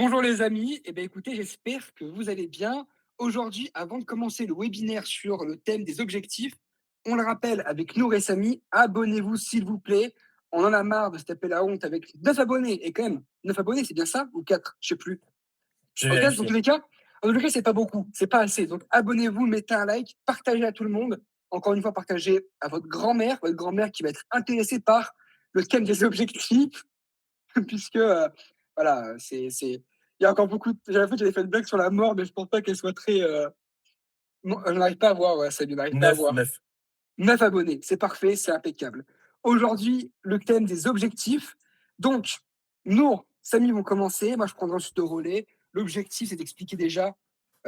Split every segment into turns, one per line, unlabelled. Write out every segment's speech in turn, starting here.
Bonjour les amis, écoutez, j'espère que vous allez bien. Aujourd'hui, avant de commencer le webinaire sur le thème des objectifs, on le rappelle avec Nour et Samy, abonnez-vous s'il vous plaît. On en a marre de se taper la honte avec 9 abonnés. Et quand même, 9 abonnés, c'est bien ça? Ou 4? Je sais plus.
Je vais
En tout cas,
vérifier.
dans tous les cas, c'est pas beaucoup, c'est pas assez. Donc abonnez-vous, mettez un like, partagez à tout le monde. Encore une fois, partagez à votre grand-mère qui va être intéressée par le thème des objectifs. Puisque voilà, c'est il y a encore beaucoup j'avais fait une blague sur la mort, mais je pense pas qu'elle soit très, non, je n'arrive pas à voir, ouais, Sabine, n'arrive pas à
9,
voir.
9.
9 abonnés, c'est parfait, c'est impeccable. Aujourd'hui, le thème des objectifs. Donc, Nour, Samy vont commencer, moi je prendrai ensuite le relais. L'objectif, c'est d'expliquer déjà,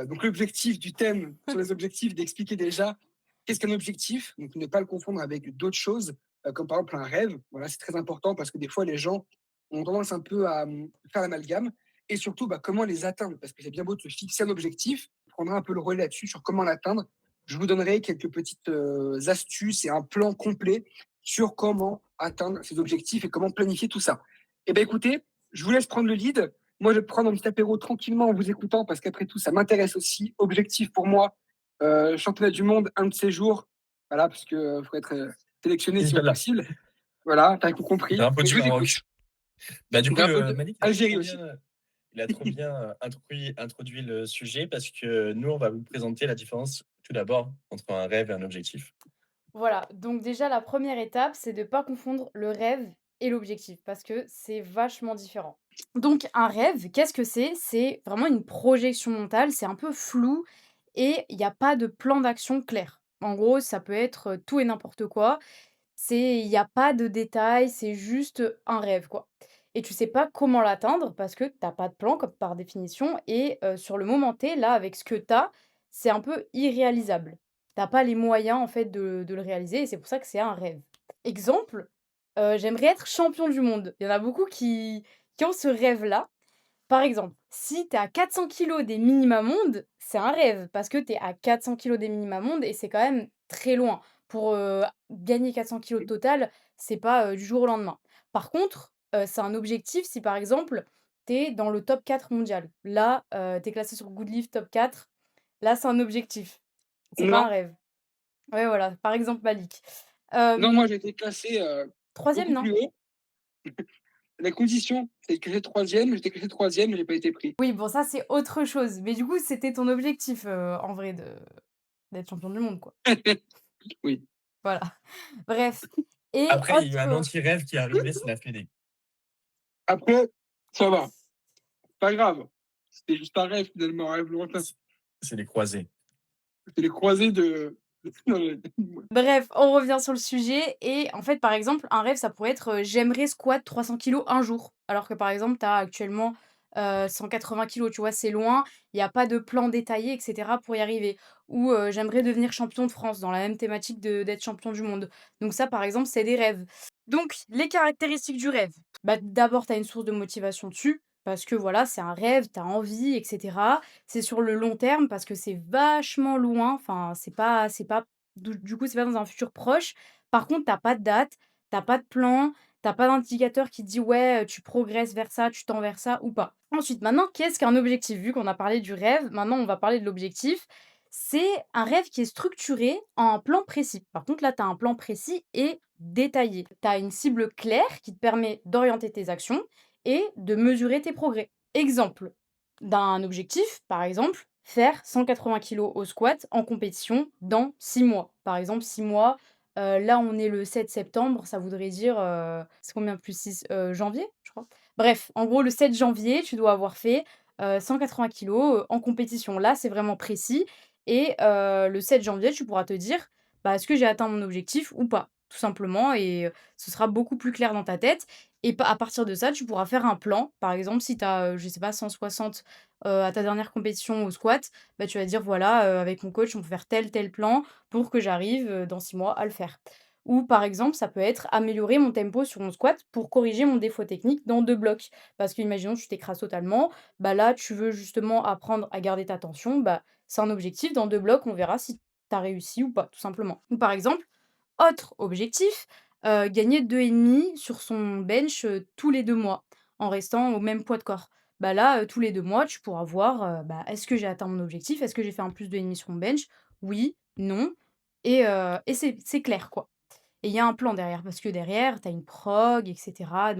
donc l'objectif du thème sur les objectifs, d'expliquer déjà qu'est-ce qu'un objectif, donc ne pas le confondre avec d'autres choses, comme par exemple un rêve. Voilà, c'est très important parce que des fois les gens ont tendance un peu à faire l'amalgame et surtout, comment les atteindre parce que c'est bien beau de se fixer un objectif, on prendra un peu le relais là-dessus sur comment l'atteindre. Je vous donnerai quelques petites astuces et un plan complet sur comment atteindre ces objectifs et comment planifier tout ça. Écoutez, je vous laisse prendre le lead. Moi, je vais prendre un petit apéro tranquillement en vous écoutant parce qu'après tout, ça m'intéresse aussi. Objectif pour moi, championnat du monde, un de ces jours. Voilà, parce qu'il faut être sélectionné si
Voilà,
possible. Voilà, t'as tout compris.
drapeau
Et
du
je vous
Maroc.
écoute.
Bah, du coup,
Drapeau de
Malik,
Algérie aussi.
il a trop bien introduit le sujet parce que nous, on va vous présenter la différence, tout d'abord, entre un rêve et un objectif.
Voilà, donc déjà la première étape, c'est de pas confondre le rêve et l'objectif parce que c'est vachement différent. Donc un rêve, qu'est-ce que c'est? C'est vraiment une projection mentale, c'est un peu flou et il y a pas de plan d'action clair. En gros, ça peut être, tout et n'importe quoi. Il y a pas de détails, c'est juste, un rêve, quoi. Et tu sais pas comment l'atteindre parce que t'as pas de plan comme par définition et sur le moment T, là, avec ce que t'as, c'est un peu irréalisable. T'as pas les moyens, en fait, de le réaliser et c'est pour ça que c'est un rêve. Exemple, j'aimerais être champion du monde. Il y en a beaucoup qui ont ce rêve-là. Par exemple, si tu es à 400 kilogrammes des minima mondes, c'est un rêve parce que tu es à 400 kilogrammes des minima mondes et c'est quand même très loin. Pour, gagner 400 kilogrammes total, c'est pas, du jour au lendemain. Par contre, c'est un objectif si par exemple, tu es dans le top 4 mondial. Là, tu es classé sur Goodleaf top 4, là c'est un objectif, c'est pas un
Non,
rêve. Ouais, voilà, par exemple Malik.
non, moi
Hem,
j'ai été classé
3
beaucoup
non?
plus haut. La condition, c'est que j'étais troisième, j'étais classé troisième, mais j'ai pas été pris.
Oui, bon ça c'est autre chose, mais du coup c'était ton objectif, en vrai d'être champion du monde, quoi.
Oui.
Voilà. Bref et
Après, il y a eu un
autre,
anti-rêve qui est arrivé, c'est la Fédé.
Après, ça va, pas grave. C'était juste un rêve finalement, un rêve lointain.
C'est c'est les croisés.
C'était les croisés de non,
bref, on revient sur le sujet et en fait, par exemple, un rêve, ça pourrait être, «J'aimerais squat 300 kilogrammes un jour», alors que, par exemple, tu as actuellement, 180 kilogrammes, tu vois? C'est loin, il y a pas de plan détaillé et cetera pour y arriver. Ou, «J'aimerais devenir champion de France», dans la même thématique d'être champion du monde. Donc ça, par exemple, c'est des rêves. Donc les caractéristiques du rêve, bah, d'abord, tu as une source de motivation dessus, parce que, voilà, c'est un rêve, tu as envie et cetera. C'est sur le long terme parce que c'est vachement loin, enfin, c'est pas du coup, c'est pas dans un futur proche. Par contre, tu as pas de date, tu as pas de plan, tu as pas d'indicateur qui te dit: «Ouais, tu progresses vers ça, tu tends vers ça» ou pas. Ensuite, maintenant, qu'est-ce qu'un objectif? Vu qu'on a parlé du rêve, maintenant on va parler de l'objectif. C'est un rêve qui est structuré en un plan précis. Par contre, là, tu as un plan précis et détaillé. Tu as une cible claire qui te permet d'orienter tes actions et de mesurer tes progrès. Exemple d'un objectif, par exemple, faire 180 kilos au squat en compétition dans 6 mois. Par exemple, 6 mois, là, on est le 7 septembre, ça voudrait dire, c'est combien plus 6? Janvier, je crois? Bref, en gros, le 7 janvier, tu dois avoir fait, 180 kilos, en compétition. Là, c'est vraiment précis et le 7 janvier, tu pourras te dire: «Bah, est-ce que j'ai atteint mon objectif ou pas?» Tout simplement et ce sera beaucoup plus clair dans ta tête et à partir de ça, tu pourras faire un plan. Par exemple, si tu as, je sais pas, 160, à ta dernière compétition au squat, bah, tu vas dire: «Voilà, avec mon coach, on peut faire tel plan pour que j'arrive, dans 6 mois à le faire». Ou par exemple, ça peut être améliorer mon tempo sur mon squat pour corriger mon défaut technique dans 2 blocs. Parce qu'imaginons tu t'écrases totalement, bah, là, tu veux justement apprendre à garder ta tension, bah, c'est un objectif, dans 2 blocs, on verra si tu as réussi ou pas, tout simplement. Ou par exemple, autre objectif, gagner 2,5 sur son bench, tous les 2 mois, en restant au même poids de corps. bah, là, tous les 2 mois, tu pourras voir, bah, est-ce que j'ai atteint mon objectif? Est-ce que j'ai fait un plus de 1/2 sur mon bench? Oui, non et c'est clair, quoi. Et il y a un plan derrière, parce que derrière, tu as une prog et cetera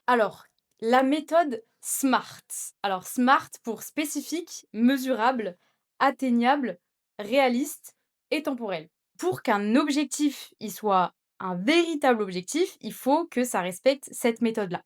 alors, la méthode SMART. Alors SMART pour spécifique, mesurable, atteignable, réaliste et temporel. Pour qu'un objectif, il soit un véritable objectif, il faut que ça respecte cette méthode-là.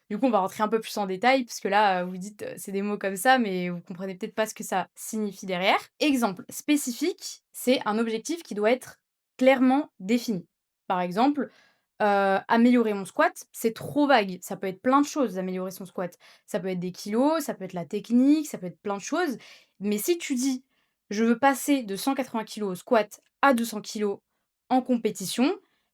Du coup, on va rentrer un peu plus en détail, parce que là, vous dites, c'est des mots comme ça, mais vous comprenez peut-être pas ce que ça signifie derrière. Exemple spécifique, c'est un objectif qui doit être clairement défini. Par exemple, améliorer mon squat, c'est trop vague. Ça peut être plein de choses, améliorer son squat. Ça peut être des kilos, ça peut être la technique, ça peut être plein de choses. Mais si tu dis: «Je veux passer de 180 kilos au squat à 200 kilos en compétition»,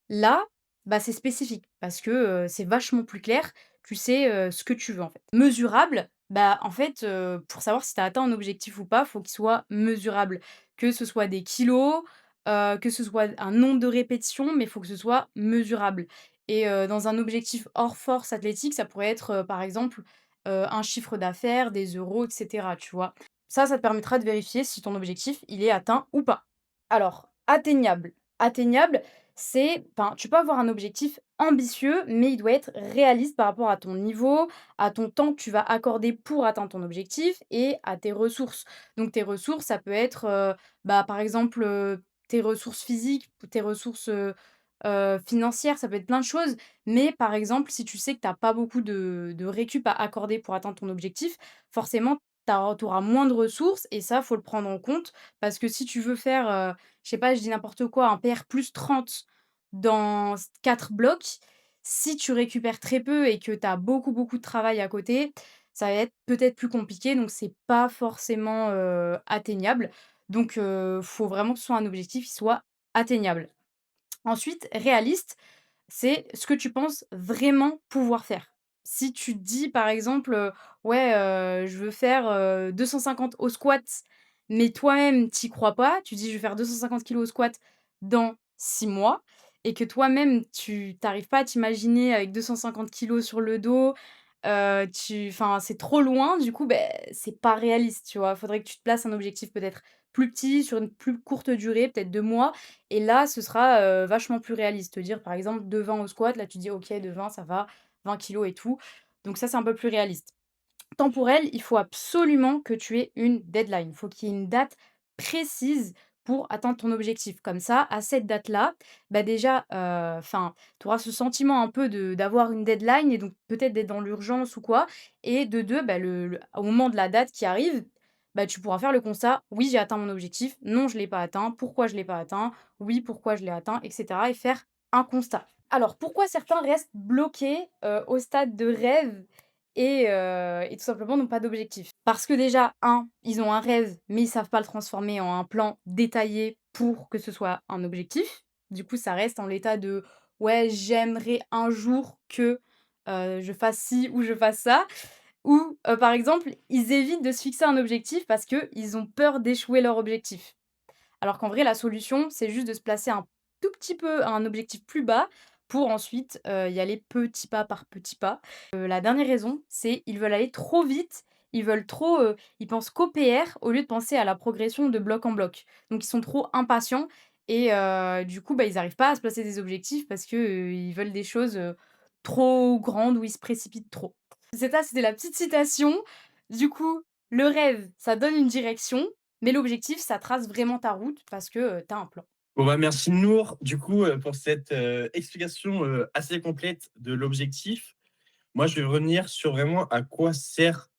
là, bah, c'est spécifique parce que, c'est vachement plus clair. Tu sais, ce que tu veux, en fait. Mesurable, bah, en fait, pour savoir si tu as atteint un objectif ou pas, faut qu'il soit mesurable. Que ce soit des kilos, que ce soit un nombre de répétitions, mais il faut que ce soit mesurable et dans un objectif hors force athlétique, ça pourrait être, par exemple, un chiffre d'affaires, des euros et cetera, tu vois? Ça te permettra de vérifier si ton objectif, il est atteint ou pas. Alors, atteignable. Atteignable, c'est enfin, tu peux avoir un objectif ambitieux, mais il doit être réaliste par rapport à ton niveau, à ton temps que tu vas accorder pour atteindre ton objectif et à tes ressources. Donc tes ressources, ça peut être, bah, par exemple, tes ressources physiques, tes ressources, financières, ça peut être plein de choses. Mais par exemple, si tu sais que tu as pas beaucoup de récup à accorder pour atteindre ton objectif, forcément, tu auras moins de ressources et ça, faut le prendre en compte parce que si tu veux faire, je sais pas, je dis n'importe quoi, un PR plus 30 dans 4 blocs, si tu récupères très peu et que tu as beaucoup, beaucoup de travail à côté, ça va être peut-être plus compliqué, donc c'est pas forcément, atteignable. Donc faut vraiment que ce soit un objectif qui soit atteignable. Ensuite, réaliste, c'est ce que tu penses vraiment pouvoir faire. Si tu te dis par exemple, «Ouais, je veux faire, 250 au squat», mais toi-même tu crois pas, tu dis: «Je vais faire 250 kilos au squat dans 6 mois» et que toi-même tu t'arrives pas à t'imaginer avec 250 kilos sur le dos, enfin, c'est trop loin, du coup, ben c'est pas réaliste, tu vois? Faudrait que tu te places un objectif peut-être plus petit, sur une plus courte durée, peut-être 2 mois et là, ce sera, vachement plus réaliste. Te dire, par exemple, 2,20 au squat, là, tu dis: «OK, 2,20 ça va, 20 kilos et tout». Donc ça, c'est un peu plus réaliste. Temporel, il faut absolument que tu aies une deadline. Il faut qu'il y ait une date précise pour atteindre ton objectif. Comme ça, à cette date-là, bah, déjà, enfin, tu auras ce sentiment un peu de d'avoir une deadline et donc peut-être d'être dans l'urgence ou quoi et de 2, bah, le au moment de la date qui arrive, bah, tu pourras faire le constat: «Oui, j'ai atteint mon objectif. Non, je ne l'ai pas atteint. Pourquoi je ne l'ai pas atteint? Oui, pourquoi je l'ai atteint?» et cetera et faire un constat. Alors, pourquoi certains restent bloqués, au stade de rêve et tout simplement n'ont pas d'objectif. Parce que déjà, un, ils ont un rêve, mais ils savent pas le transformer en un plan détaillé pour que ce soit un objectif. Du coup, ça reste en l'état de: «Ouais, j'aimerais un jour que, je fasse ci ou je fasse ça». Ou, par exemple, ils évitent de se fixer un objectif parce qu'ils ont peur d'échouer leur objectif. Alors qu'en vrai, la solution, c'est juste de se placer un tout petit peu à un objectif plus bas pour ensuite, y aller petit pas par petit pas. La dernière raison, c'est ils veulent aller trop vite, ils veulent trop, ils pensent qu'au PR au lieu de penser à la progression de bloc en bloc. Donc ils sont trop impatients et du coup, bah, ils arrivent pas à se placer des objectifs parce que, ils veulent des choses, trop grandes ou ils se précipitent trop. C'est ça, c'était la petite citation. Du coup, le rêve, ça donne une direction, mais l'objectif, ça trace vraiment ta route parce que, tu as un plan.
Bon, bah, merci Nour, du coup, pour cette, explication, assez complète de l'objectif. Moi, je vais revenir sur vraiment à quoi sert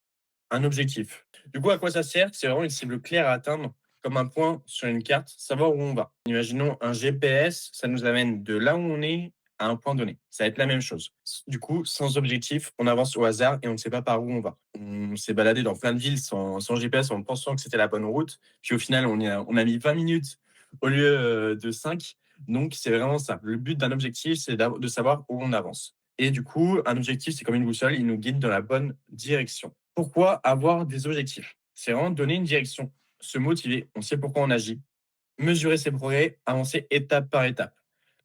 un objectif. Du coup, à quoi ça sert? C'est vraiment une cible claire à atteindre, comme un point sur une carte, savoir où on va. Imaginons un GPS, ça nous amène de là où on est à un point donné. Ça va être la même chose. Du coup, sans objectif, on avance au hasard et on ne sait pas par où on va. On s'est baladé dans plein de villes sans GPS en pensant que c'était la bonne route. Puis au final, on a mis 20 minutes au lieu de 5. Donc, c'est vraiment ça. Le but d'un objectif, c'est de savoir où on avance. Et du coup, un objectif, c'est comme une boussole, il nous guide dans la bonne direction. Pourquoi avoir des objectifs? C'est vraiment donner une direction, se motiver, on sait pourquoi on agit, mesurer ses progrès, avancer étape par étape.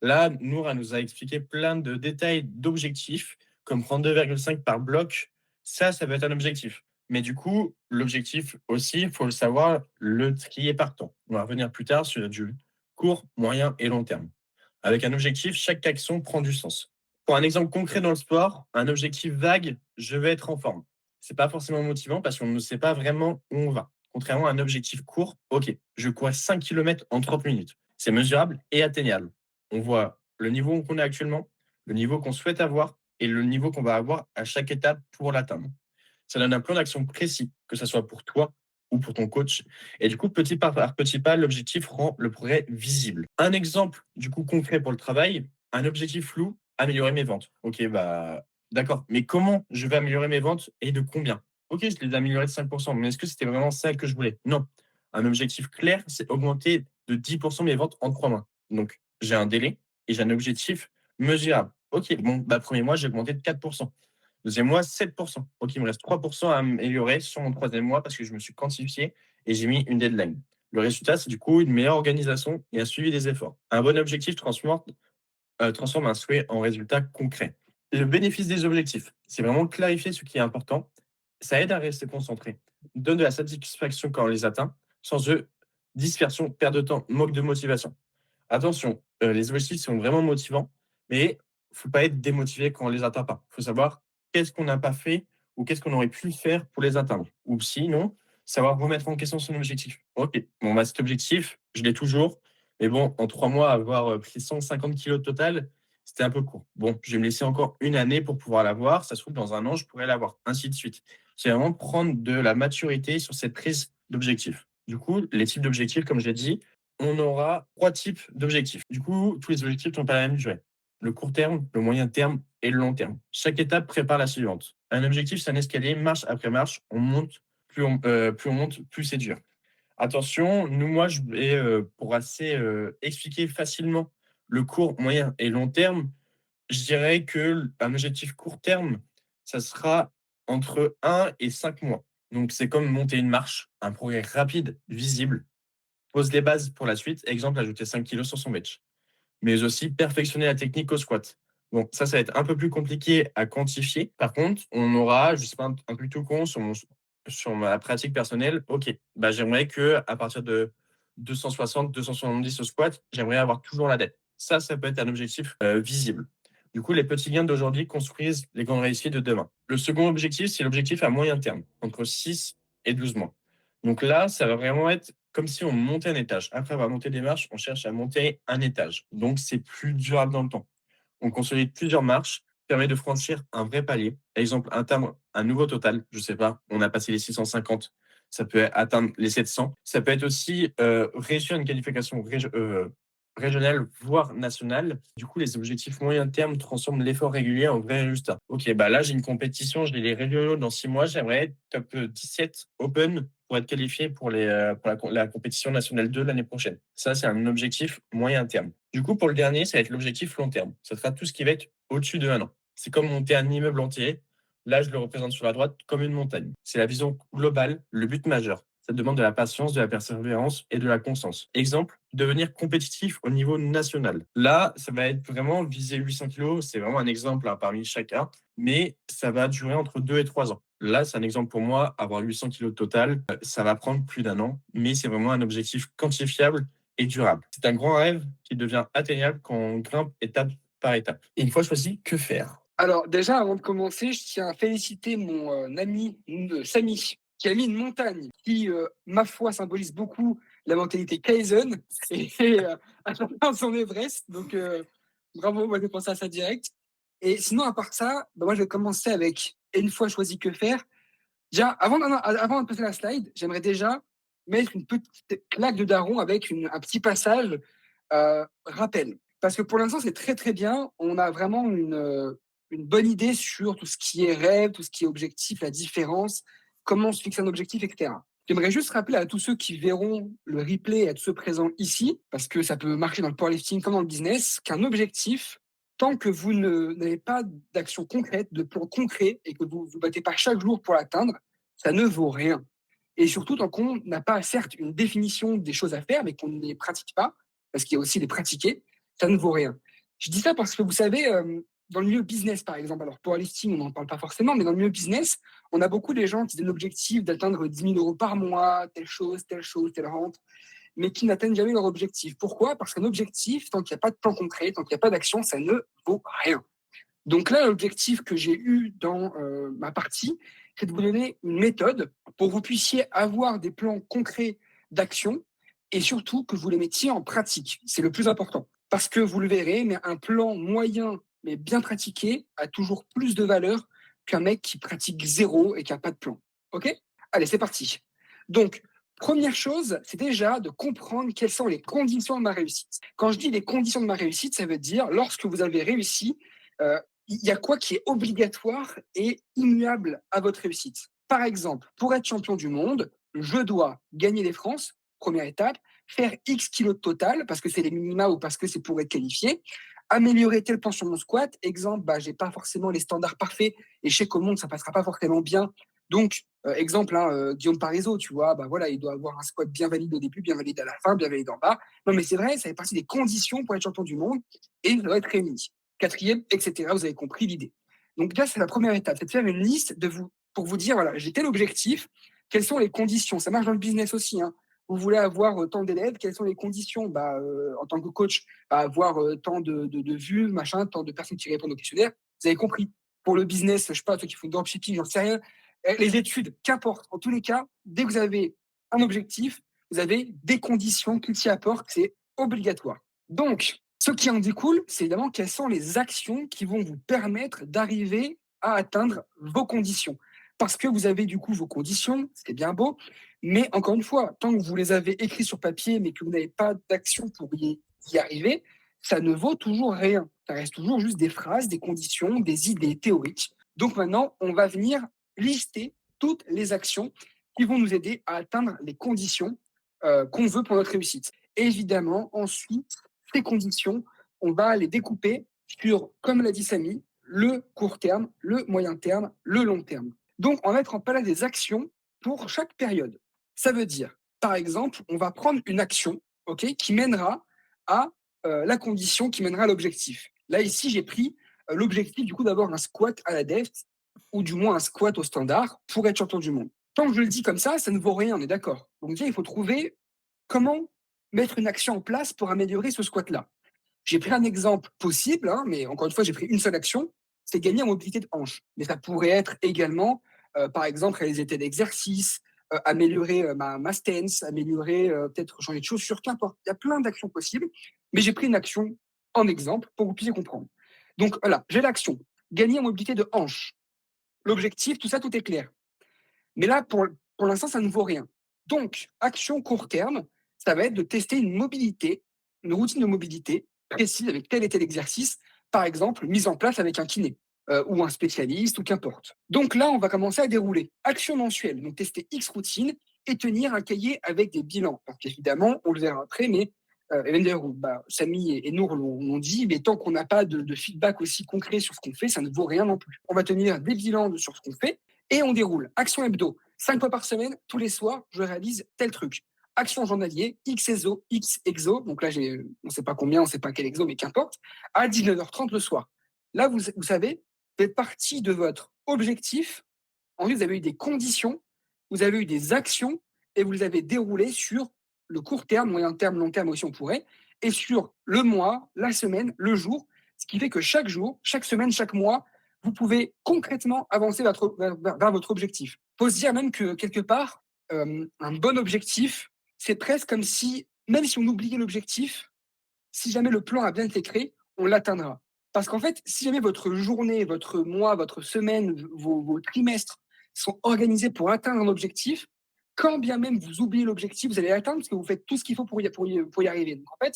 Là, Nour elle nous a expliqué plein de détails d'objectifs, comme prendre 2,5 par bloc. Ça peut être un objectif. Mais du coup, l'objectif aussi, il faut le savoir, le trier par temps. On va revenir plus tard sur du court, moyen et long terme. Avec un objectif, chaque action prend du sens. Pour un exemple concret dans le sport, un objectif vague, je vais être en forme. C'est pas forcément motivant parce qu'on ne sait pas vraiment où on va. Contrairement à un objectif court, ok, je cours 5 km en 30 minutes. C'est mesurable et atteignable. On voit le niveau qu'on est actuellement, le niveau qu'on souhaite avoir et le niveau qu'on va avoir à chaque étape pour l'atteindre. Ça donne un plan d'action précis, que ce soit pour toi ou pour ton coach. Et du coup, petit pas par petit pas, l'objectif rend le progrès visible. Un exemple du coup concret pour le travail, un objectif flou, améliorer mes ventes. Ok, bah d'accord. Mais comment je vais améliorer mes ventes et de combien? Ok, je les ai améliorées de 5%, mais est-ce que c'était vraiment ça que je voulais? Non. Un objectif clair, c'est augmenter de 10% mes ventes en 3 mois. Donc, j'ai un délai et j'ai un objectif mesurable. Ok, bon, bah, premier mois, j'ai augmenté de 4%. Deuxième mois, 7%. Ok, il me reste 3% à améliorer sur mon troisième mois parce que je me suis quantifié et j'ai mis une deadline. Le résultat, c'est du coup une meilleure organisation et un suivi des efforts. Un bon objectif transforme un souhait en résultat concret. Le bénéfice des objectifs, c'est vraiment clarifier ce qui est important. Ça aide à rester concentré, donne de la satisfaction quand on les atteint. Sans eux, dispersion, perte de temps, manque de motivation. Attention, les objectifs sont vraiment motivants, mais il ne faut pas être démotivé quand on ne les atteint pas. Il faut savoir qu'est-ce qu'on n'a pas fait ou qu'est-ce qu'on aurait pu faire pour les atteindre. Ou sinon, savoir remettre en question son objectif. Ok, bon, bah, cet objectif, je l'ai toujours. Mais bon, en 3 mois, avoir pris 150 kilos total, c'était un peu court. Bon, je vais me laisser encore une année pour pouvoir l'avoir. Ça se trouve, dans un an, je pourrais l'avoir. Ainsi de suite. C'est vraiment prendre de la maturité sur cette prise d'objectif. Du coup, les types d'objectifs, comme je l'ai dit, on aura 3 types d'objectifs. Du coup, tous les objectifs n'ont pas la même durée. Le court terme, le moyen terme et le long terme. Chaque étape prépare la suivante. Un objectif, c'est un escalier, marche après marche, on monte, plus on monte, plus c'est dur. Attention, moi, je vais, pour assez expliquer facilement le court, moyen et long terme, je dirais que un objectif court terme, ça sera entre 1 et 5 mois. Donc, c'est comme monter une marche, un progrès rapide, visible, pose les bases pour la suite. Exemple, ajouter 5 kilos sur son bench. Mais aussi perfectionner la technique au squat. Bon, ça va être un peu plus compliqué à quantifier. Par contre, on aura, je sais pas, un truc tout con sur ma pratique personnelle. Ok, bah, j'aimerais que à partir de 260, 270 au squat, j'aimerais avoir toujours la dette. Ça peut être un objectif visible. Du coup, les petits gains d'aujourd'hui construisent les grandes réussites de demain. Le second objectif, c'est l'objectif à moyen terme, entre 6 et 12 mois. Donc là, ça va vraiment être comme si on montait un étage. Après avoir monté des marches, on cherche à monter un étage. Donc, c'est plus durable dans le temps. On consolide plusieurs marches, permet de franchir un vrai palier. Exemple, atteindre un nouveau total. Je sais pas, on a passé les 650. Ça peut atteindre les 700. Ça peut être aussi réussir une qualification régionale, voire nationale. Du coup, les objectifs moyen terme transforment l'effort régulier en vrai résultat. Ok, bah là, j'ai une compétition, j'ai les régionaux dans 6 mois. J'aimerais être top 17 Open pour être qualifié pour la compétition nationale 2 l'année prochaine. Ça, c'est un objectif moyen terme. Du coup, pour le dernier, ça va être l'objectif long terme. Ça sera tout ce qui va être au-dessus de 1 an. C'est comme monter un immeuble entier. Là, je le représente sur la droite comme une montagne. C'est la vision globale, le but majeur. Ça demande de la patience, de la persévérance et de la constance. Exemple, devenir compétitif au niveau national. Là, ça va être vraiment viser 800 kilos. C'est vraiment un exemple parmi chacun, mais ça va durer entre 2 et 3 ans. Là, c'est un exemple pour moi, avoir 800 kilos total, ça va prendre plus d'1 an, mais c'est vraiment un objectif quantifiable et durable. C'est un grand rêve qui devient atteignable quand on grimpe étape par étape. Et une fois choisi, que faire?
Alors déjà, avant de commencer, je tiens à féliciter mon ami Samy, qui a mis une montagne qui, ma foi, symbolise beaucoup la mentalité Kaizen et a atteint son Everest. Donc bravo, moi j'ai pensé à ça direct. Et sinon, à part ça, bah, moi je vais commencer avec et une fois choisi que faire. Déjà, avant de passer la slide, j'aimerais déjà mettre une petite claque de daron avec un petit passage rappel. Parce que pour l'instant, c'est très très bien. On a vraiment une bonne idée sur tout ce qui est rêve, tout ce qui est objectif, la différence, comment on se fixe un objectif, etc. J'aimerais juste rappeler à tous ceux qui verront le replay et à tous ceux présents ici, parce que ça peut marcher dans le powerlifting comme dans le business, qu'un objectif, tant que vous n'avez pas d'action concrète, de plan concret, et que vous ne vous battez pas chaque jour pour l'atteindre, ça ne vaut rien. Et surtout, tant qu'on n'a pas, certes, une définition des choses à faire, mais qu'on ne les pratique pas, parce qu'il y a aussi les pratiquer, ça ne vaut rien. Je dis ça parce que vous savez, dans le milieu business, par exemple, alors powerlifting, on n'en parle pas forcément, mais dans le milieu business, on a beaucoup des gens qui ont l'objectif d'atteindre 10 000 euros par mois, telle chose, telle rente, mais qui n'atteignent jamais leur objectif. Pourquoi? Parce qu'un objectif, tant qu'il n'y a pas de plan concret, tant qu'il n'y a pas d'action, ça ne vaut rien. Donc là, l'objectif que j'ai eu dans ma partie, c'est de vous donner une méthode pour que vous puissiez avoir des plans concrets d'action et surtout que vous les mettiez en pratique. C'est le plus important. Parce que vous le verrez, mais un plan moyen mais bien pratiqué a toujours plus de valeur qu'un mec qui pratique zéro et qui n'a pas de plan. OK? Allez, c'est parti. Donc, première chose, c'est déjà de comprendre quelles sont les conditions de ma réussite. Quand je dis les conditions de ma réussite, ça veut dire lorsque vous avez réussi, il y a quoi qui est obligatoire et immuable à votre réussite. Par exemple, pour être champion du monde, je dois gagner les France, première étape, faire X kilos de total, parce que c'est les minima ou parce que c'est pour être qualifié, améliorer tel point sur mon squat. Exemple, j'ai pas forcément les standards parfaits et je sais qu'au monde, ça passera pas forcément bien. Donc, exemple, Guillaume Parisot, tu vois, voilà, il doit avoir un squat bien valide au début, bien valide à la fin, bien valide en bas. Non, mais c'est vrai, ça fait partie des conditions pour être champion du monde et ça doit être réuni. Quatrième, etc. Vous avez compris l'idée. Donc là, c'est la première étape, c'est de faire une liste pour vous dire, voilà, j'ai tel objectif, quelles sont les conditions. Ça marche dans le business aussi. Hein. Vous voulez avoir tant d'élèves, quelles sont les conditions en tant que coach, avoir tant de vues, machin, tant de personnes qui répondent au questionnaire. Vous avez compris. Pour le business, je sais pas, ceux qui font du dropshipping, j'en sais rien. Les études, qu'importe. En tous les cas, dès que vous avez un objectif, vous avez des conditions qui s'y apportent, c'est obligatoire. Donc, ce qui en découle, c'est évidemment quelles sont les actions qui vont vous permettre d'arriver à atteindre vos conditions. Parce que vous avez du coup vos conditions, c'est bien beau, mais encore une fois, tant que vous les avez écrits sur papier, mais que vous n'avez pas d'action pour y arriver, ça ne vaut toujours rien. Ça reste toujours juste des phrases, des conditions, des idées théoriques. Donc maintenant, on va venir lister toutes les actions qui vont nous aider à atteindre les conditions qu'on veut pour notre réussite. Évidemment, ensuite, ces conditions, on va les découper sur, comme l'a dit Samy, le court terme, le moyen terme, le long terme. Donc, on va mettre en place des actions pour chaque période. Ça veut dire, par exemple, on va prendre une action qui mènera à la condition qui mènera à l'objectif. Là, ici, j'ai pris l'objectif du coup d'avoir un squat à la deft ou du moins un squat au standard pour être champion du monde. Tant que je le dis comme ça ne vaut rien, on est d'accord. Donc déjà, il faut trouver comment mettre une action en place pour améliorer ce squat-là. J'ai pris un exemple possible, mais encore une fois, j'ai pris une seule action, c'est gagner en mobilité de hanche. Mais ça pourrait être également, par exemple, réaliser tel exercice, améliorer ma stance, améliorer, peut-être changer de chaussure, qu'importe. Il y a plein d'actions possibles, mais j'ai pris une action en exemple pour que vous puissiez comprendre. Donc voilà, j'ai l'action, gagner en mobilité de hanche. L'objectif, tout ça, tout est clair. Mais là, pour l'instant, ça ne vaut rien. Donc, action court terme, ça va être de tester une mobilité, une routine de mobilité précise avec tel et tel exercice, par exemple, mise en place avec un kiné ou un spécialiste ou qu'importe. Donc là, on va commencer à dérouler. Action mensuelle, donc tester X routines et tenir un cahier avec des bilans. Parce qu'évidemment, on le verra après, mais et même d'ailleurs, Samy et Nour l'ont dit, mais tant qu'on n'a pas de feedback aussi concret sur ce qu'on fait, ça ne vaut rien non plus. On va tenir des bilans sur ce qu'on fait et on déroule. Action hebdo, 5 fois par semaine, tous les soirs, je réalise tel truc. Action journalier, X exo, X exo, donc là, on ne sait pas combien, on ne sait pas quel exo, mais qu'importe, à 19h30 le soir. Là, vous savez, vous êtes parti de votre objectif, ensuite vous avez eu des conditions, vous avez eu des actions, et vous les avez déroulées sur le court terme, moyen terme, long terme aussi on pourrait, et sur le mois, la semaine, le jour, ce qui fait que chaque jour, chaque semaine, chaque mois, vous pouvez concrètement avancer vers votre objectif. Il faut se dire même que quelque part, un bon objectif, c'est presque comme si, même si on oubliait l'objectif, si jamais le plan a bien été créé, on l'atteindra. Parce qu'en fait, si jamais votre journée, votre mois, votre semaine, vos trimestres sont organisés pour atteindre un objectif, quand bien même vous oubliez l'objectif, vous allez l'atteindre parce que vous faites tout ce qu'il faut pour y arriver. Donc en fait,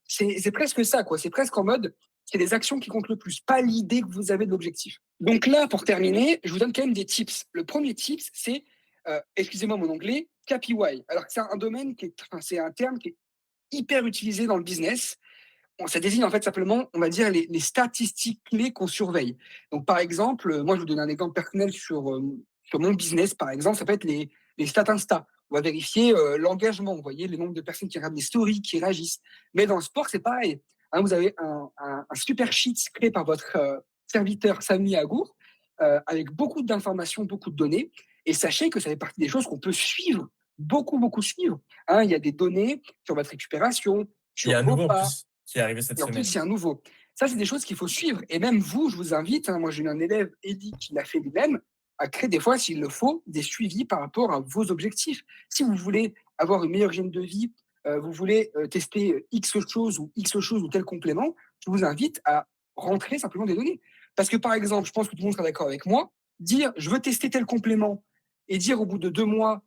c'est presque ça, quoi. C'est presque en mode, c'est les actions qui comptent le plus, pas l'idée que vous avez de l'objectif. Donc là, pour terminer, je vous donne quand même des tips. Le premier tips, c'est, excusez-moi mon anglais, KPI. Alors c'est un domaine c'est un terme qui est hyper utilisé dans le business. Ça désigne en fait simplement, on va dire, les statistiques clés qu'on surveille. Donc, par exemple, moi, je vous donne un exemple personnel sur mon business, par exemple, ça peut être les stats Insta. On va vérifier l'engagement, vous voyez, le nombre de personnes qui regardent les stories, qui réagissent. Mais dans le sport, c'est pareil. Hein, vous avez un super sheet créé par votre serviteur Samy Agour, avec beaucoup d'informations, beaucoup de données. Et sachez que ça fait partie des choses qu'on peut suivre, beaucoup, beaucoup suivre. Hein, il y a des données sur votre récupération,
Il y a
sur
un
vos
nouveau en
pas,
plus qui est arrivé cette
et en plus,
semaine.
c'est un nouveau. Ça, c'est des choses qu'il faut suivre. Et même vous, je vous invite, hein, moi j'ai eu un élève, Eddy, qui l'a fait lui-même, à créer des fois, s'il le faut, des suivis par rapport à vos objectifs. Si vous voulez avoir une meilleure hygiène de vie, vous voulez tester X chose ou tel complément, je vous invite à rentrer simplement des données. Parce que par exemple, je pense que tout le monde sera d'accord avec moi, dire je veux tester tel complément et dire au bout de 2 mois,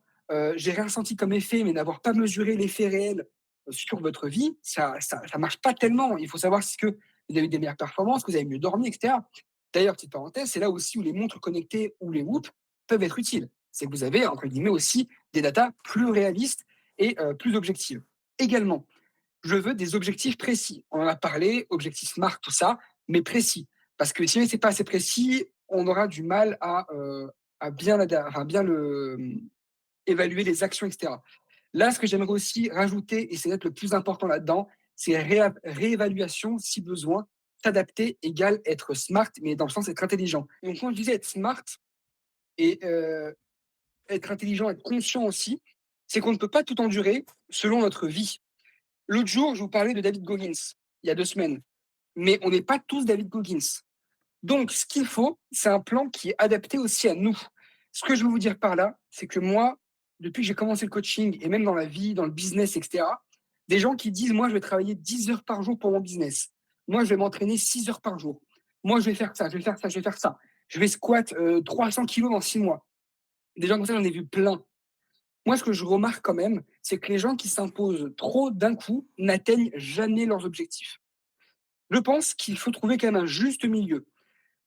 j'ai rien senti comme effet, mais n'avoir pas mesuré l'effet réel sur votre vie, ça marche pas tellement. Il faut savoir si que vous avez eu des meilleures performances, que vous avez mieux dormi, etc. D'ailleurs, petite parenthèse, c'est là aussi où les montres connectées ou les Whoop peuvent être utiles. C'est que vous avez, entre guillemets, aussi des datas plus réalistes et plus objectives. Également, je veux des objectifs précis. On en a parlé, objectifs SMART, tout ça, mais précis. Parce que si c'est pas assez précis, on aura du mal à bien, bien évaluer les actions, etc. Là, ce que j'aimerais aussi rajouter, et c'est peut-être le plus important là-dedans, c'est réévaluation si besoin. S'adapter égale être smart, mais dans le sens être intelligent. Donc, quand je disais être smart et être intelligent, être conscient aussi, c'est qu'on ne peut pas tout endurer selon notre vie. L'autre jour, je vous parlais de David Goggins, il y a 2 semaines. Mais on n'est pas tous David Goggins. Donc, ce qu'il faut, c'est un plan qui est adapté aussi à nous. Ce que je veux vous dire par là, c'est que moi, depuis que j'ai commencé le coaching, et même dans la vie, dans le business, etc., des gens qui disent, moi, je vais travailler 10 heures par jour pour mon business. Moi, je vais m'entraîner 6 heures par jour. Moi, je vais faire ça, je vais faire ça, je vais faire ça. Je vais squat 300 kilos dans 6 mois. Des gens comme ça, j'en ai vu plein. Moi, ce que je remarque quand même, c'est que les gens qui s'imposent trop d'un coup n'atteignent jamais leurs objectifs. Je pense qu'il faut trouver quand même un juste milieu.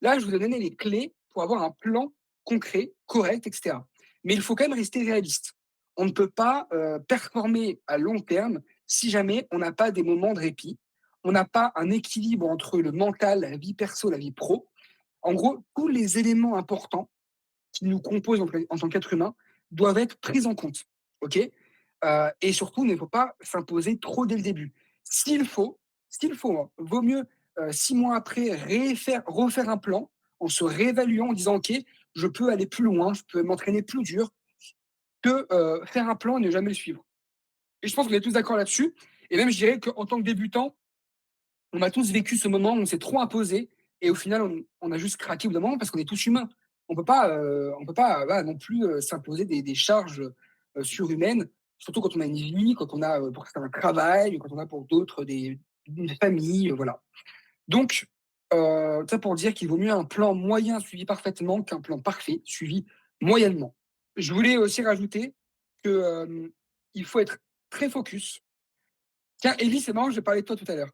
Là, je vous ai donné les clés pour avoir un plan concret, correct, etc. Mais il faut quand même rester réaliste. On ne peut pas performer à long terme si jamais on n'a pas des moments de répit, on n'a pas un équilibre entre le mental, la vie perso, la vie pro. En gros, tous les éléments importants qui nous composent en tant qu'être humain doivent être pris en compte. OK. Et surtout, il ne faut pas s'imposer trop dès le début. S'il faut, s'il faut, hein, vaut mieux 6 mois après refaire un plan en se réévaluant, en disant OK, je peux aller plus loin, je peux m'entraîner plus dur, que faire un plan et ne jamais le suivre. Et je pense qu'on est tous d'accord là-dessus. Et même, je dirais qu'en tant que débutant, on a tous vécu ce moment où on s'est trop imposé et au final, on a juste craqué au bout d'un moment parce qu'on est tous humains. On peut pas voilà, non plus s'imposer des charges surhumaines, surtout quand on a une vie, quand on a pour certains un travail, quand on a pour d'autres une famille, voilà. Donc, ça pour dire qu'il vaut mieux un plan moyen suivi parfaitement qu'un plan parfait suivi moyennement. Je voulais aussi rajouter que il faut être très focus. Tiens, Ellie, c'est marrant, je parlais de toi tout à l'heure.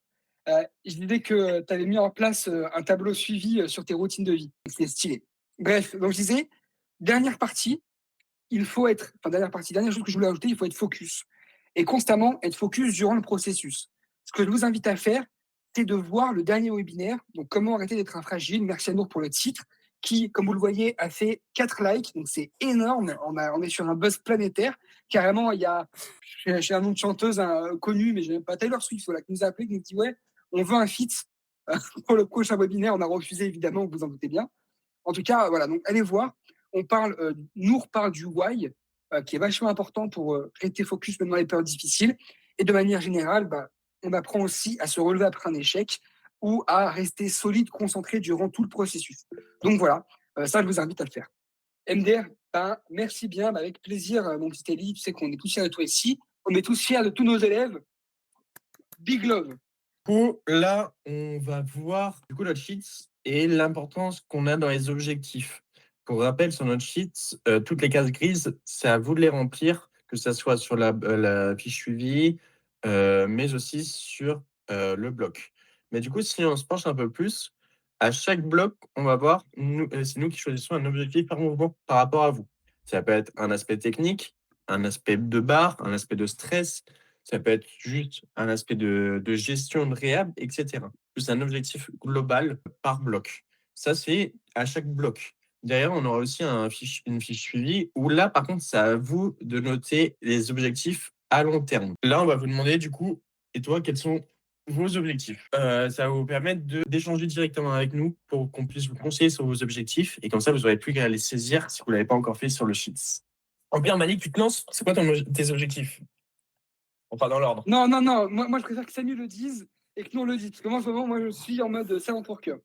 Je disais que tu avais mis en place un tableau suivi sur tes routines de vie. C'est stylé. Bref, donc je disais, dernière partie, dernière chose que je voulais ajouter, il faut être focus. Et constamment être focus durant le processus. Ce que je vous invite à faire, c'est de voir le dernier webinaire, donc comment arrêter d'être un fragile. Merci à Nour pour le titre, qui, comme vous le voyez, a fait 4 likes, donc c'est énorme. On est sur un buzz planétaire. Carrément, il y a, j'ai un nom de chanteuse connue, mais je n'ai même pas Taylor Swift, voilà, qui nous a appelé, qui nous dit ouais, on veut un feat pour le prochain webinaire. On a refusé évidemment, vous vous en doutez bien. En tout cas, voilà, donc allez voir. Nour parle du why, qui est vachement important pour rester focus même dans les périodes difficiles. Et de manière générale, on apprend aussi à se relever après un échec ou à rester solide, concentré durant tout le processus. Donc voilà, ça, je vous invite à le faire. MDR, merci bien, avec plaisir, mon petit Eli. Tu sais qu'on est tous fiers de toi ici. On est tous fiers de tous nos élèves. Big love.
Du coup, là, on va voir du coup notre sheet et l'importance qu'on a dans les objectifs. Pour rappel, sur notre sheet, toutes les cases grises, c'est à vous de les remplir, que ce soit sur la fiche suivie, mais aussi sur le bloc. Mais du coup, si on se penche un peu plus, à chaque bloc, on va voir, c'est nous qui choisissons un objectif par mouvement par rapport à vous. Ça peut être un aspect technique, un aspect de barre, un aspect de stress, ça peut être juste un aspect de gestion de réhab, etc. Plus un objectif global par bloc. Ça, c'est à chaque bloc. Derrière, on aura aussi une fiche suivi où là, par contre, c'est à vous de noter les objectifs à long terme. Là, on va vous demander du coup, et toi, quels sont vos objectifs. Ça va vous permettre d'échanger directement avec nous pour qu'on puisse vous conseiller sur vos objectifs. Et comme ça, vous n'aurez plus qu'à les saisir si vous ne l'avez pas encore fait sur le Sheets. Empire Malik, tu te lances. C'est quoi tes objectifs? On part dans l'ordre.
Non, non, non. Moi, je préfère que Samy le dise et que nous, on le dise. Parce que moi, en ce moment, moi, je suis en mode silent pour cœur.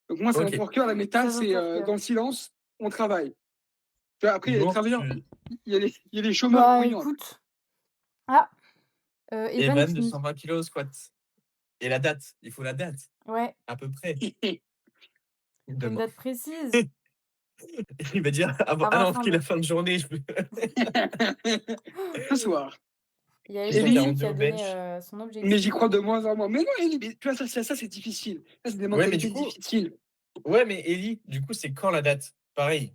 Donc, moi, silent
Ok.
pour cœur, la méta,
Silent
c'est
pour cœur.
dans le silence, on travaille. Tu vois, après, il y a les
Nour,
travailleurs, il y a les chômeurs
Bah,
bruyants.
écoute. Ah, Evan
Evan de
qui
120 kg au squat. Et la date. Il faut la date.
ouais,
À peu près.
faut une
Demain.
date précise.
Il va dire
Avant la
non,
fin
pris
de
la fin de journée.
Ce soir.
il y a
Et lui,
Evan qui
242
a
au
donné,
bench.
son
mais
objectif.
j'y crois de moins en moins. Mais non, mais tu vois, ça c'est difficile. Ça, c'est des
Ouais, mais
mentalités
du coup,
difficiles.
ouais, mais Ellie, du coup, c'est quand la date? Pareil.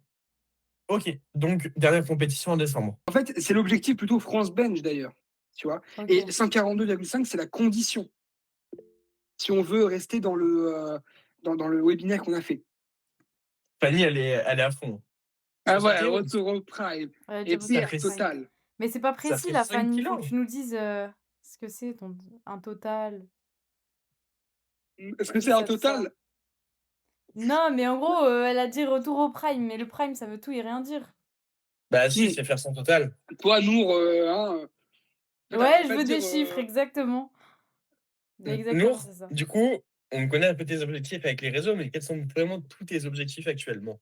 Ok. Donc, dernière compétition en décembre.
En fait, c'est l'objectif plutôt France Bench d'ailleurs. Tu vois. Et
OK.
142,5, c'est la condition. Si on veut rester dans le webinaire qu'on a fait.
Fanny, elle est à fond.
Ah ouais,
71.
retour au prime.
Elle a dit
Et
retour
Ça
au
perte
fait,
prime.
totale.
Mais c'est pas
ça
précis
fait
là,
5
Fanny, il faut que
kilos.
tu nous dises, ce que c'est un total.
Est-ce que c'est un
Ça fait ça.
total?
Non, mais en gros, elle a dit retour au prime, mais le prime, ça veut tout et rien dire.
Bah, si,
Hmm.
c'est faire son total.
Toi, Nour, hein,
Ouais,
t'as
je
pas
veux
dire.
des chiffres, exactement. Exactement,
Nour,
c'est ça.
du coup, on connaît un peu tes objectifs avec les réseaux, mais quels sont vraiment tous tes objectifs actuellement?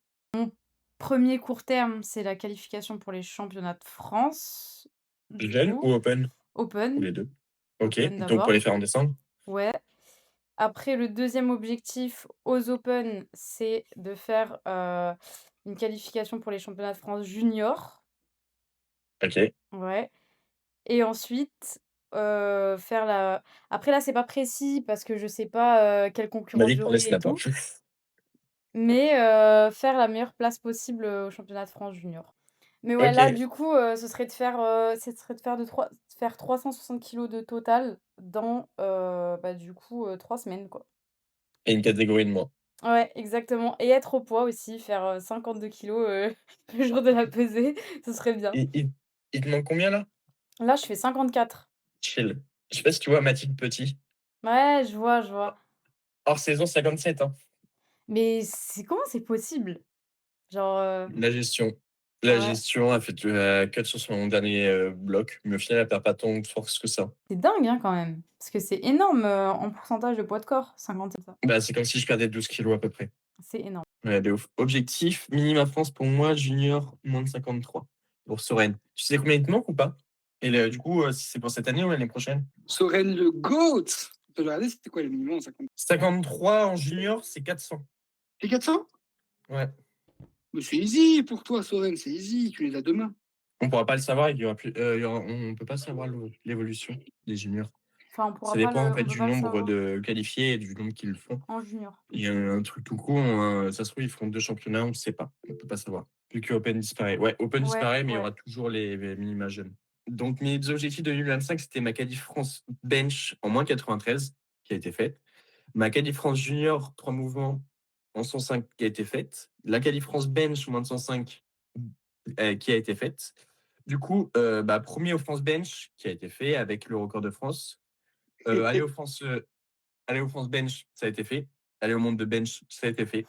Premier court terme, c'est la qualification pour les championnats de France, du
Jeune
coup.
ou open? Ou
Open,
les deux? Ok.
open
Donc, pour
d'abord.
les faire en décembre?
Ouais. Après, le deuxième objectif aux Open, c'est de faire, une qualification pour les championnats de France juniors.
Ok.
Ouais. Et ensuite, faire la après là, c'est pas précis parce que je sais pas, quelle concurrence
Malik, pour
j'aurai
laisser
et
la porte.
tout, mais faire la meilleure place possible, aux championnats de France juniors. Mais ouais, là,
Ok.
du coup, ce serait de faire faire 360 kilos de total dans, bah, du coup, 3 semaines, quoi.
Et une catégorie de moins.
Ouais, exactement et être au poids aussi, faire, 52 kilos, le jour de la pesée, ce serait bien.
Il te manque combien là?
Là, je fais 54.
Chill. Je sais pas si tu vois Mathilde Petit.
Ouais, je vois, je vois.
Hors saison 57, hein.
Mais c'est comment c'est possible? Genre,
La gestion. La
ouais,
gestion a fait cut sur son dernier bloc, mais au final, elle perd pas tant de force que ça.
c'est dingue, hein, quand même. Parce que c'est énorme, en pourcentage de poids de corps, 50 ça.
Bah, c'est comme si je perdais 12 kilos à peu près.
C'est énorme.
Ouais, de ouf. Objectif, minima France pour moi, junior, moins de 53. Pour Soren. Tu sais combien il te manque ou pas? Et du coup, si c'est pour cette année ou l'année prochaine?
Soren le GOAT. J'ai regardé, c'était quoi le minimum 50?
53 en junior, c'est 400.
Les 400?
Ouais.
Mais c'est easy pour toi, Soren, c'est easy. Tu les as demain.
On pourra pas le savoir, on peut pas savoir l'évolution des juniors.
Enfin,
Ça dépend en fait
on peut
du
pas le
nombre
savoir
de qualifiés et du nombre qu'ils le font.
en junior.
Il y a un truc tout court, ça se trouve, ils feront 2 championnats, on ne sait pas. On peut pas savoir. Vu que Open disparaît. Ouais, Open
Ouais,
disparaît, mais il y
ouais.
aura toujours les minima jeunes. Donc mes objectifs de 2025, c'était ma qualif France bench en moins 93 qui a été faite. Ma qualif France junior 3 mouvements en 105 qui a été faite. La qualif France bench moins de 105 qui a été faite. Du coup, premier au France bench qui a été fait avec le record de France. Aller au France bench, ça a été fait. Aller au monde de bench, ça a été fait.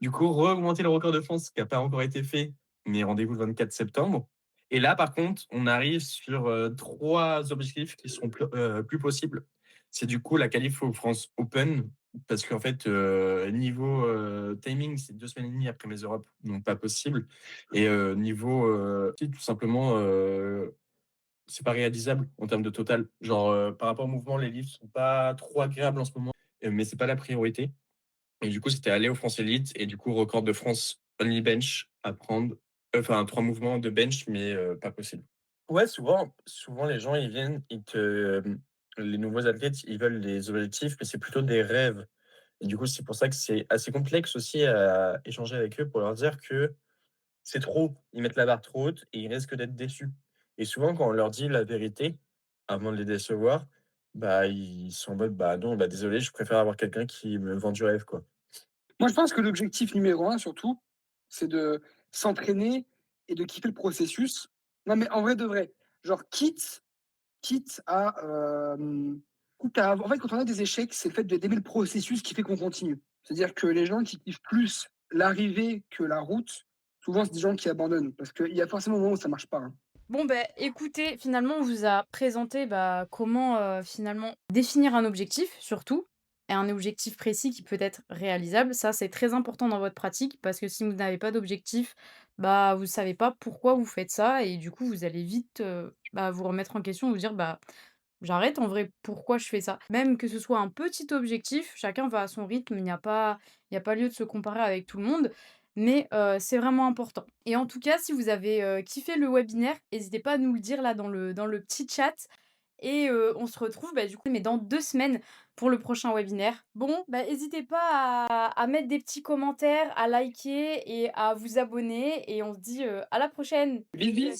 Du coup, augmenter le record de France qui n'a pas encore été fait, mais rendez-vous le 24 septembre. Et là, par contre, on arrive sur 3 objectifs qui seront plus possibles. C'est du coup la qualif au France Open, parce qu'en fait, niveau timing, c'est 2 semaines et demie après mes Europes, donc pas possible. Et niveau, tout simplement, c'est pas réalisable en termes de total. Genre, par rapport au mouvement, les livres sont pas trop agréables en ce moment, mais c'est pas la priorité. Et du coup, c'était aller au France Elite et du coup, record de France only bench à prendre. Enfin, 3 mouvements de bench, mais pas possible. Ouais, souvent les gens, ils viennent, les nouveaux athlètes, ils veulent des objectifs, mais c'est plutôt des rêves. Et du coup, c'est pour ça que c'est assez complexe aussi à échanger avec eux pour leur dire que c'est trop. Ils mettent la barre trop haute et ils risquent d'être déçus. Et souvent, quand on leur dit la vérité, avant de les décevoir, bah, ils sont en mode, bah non, bah désolé, je préfère avoir quelqu'un qui me vend du rêve, quoi.
Moi, je pense que l'objectif numéro un, surtout, c'est de s'entraîner et de kiffer le processus. Non, mais en vrai de vrai, genre, quitte à En fait, quand on a des échecs, c'est le fait d'aimer le processus qui fait qu'on continue. C'est-à-dire que les gens qui kiffent plus l'arrivée que la route, souvent, c'est des gens qui abandonnent parce qu'il y a forcément un moment où ça marche pas, hein.
Bon, ben écoutez, finalement, on vous a présenté, bah, comment, finalement définir un objectif, surtout, et un objectif précis qui peut être réalisable. Ça, c'est très important dans votre pratique parce que si vous n'avez pas d'objectif, bah, vous savez pas pourquoi vous faites ça et du coup, vous allez vite, bah, vous remettre en question, vous dire: «Bah, j'arrête en vrai, pourquoi je fais ça?» Même que ce soit un petit objectif, chacun va à son rythme, il y a pas lieu de se comparer avec tout le monde, mais c'est vraiment important. Et en tout cas, si vous avez, kiffé le webinaire, n'hésitez pas à nous le dire là dans le petit chat et on se retrouve, bah, du coup, mais dans 2 semaines pour le prochain webinaire. Bon, bah, hésitez pas à mettre des petits commentaires, à liker et à vous abonner et on se dit, à la prochaine!
Vive, vive!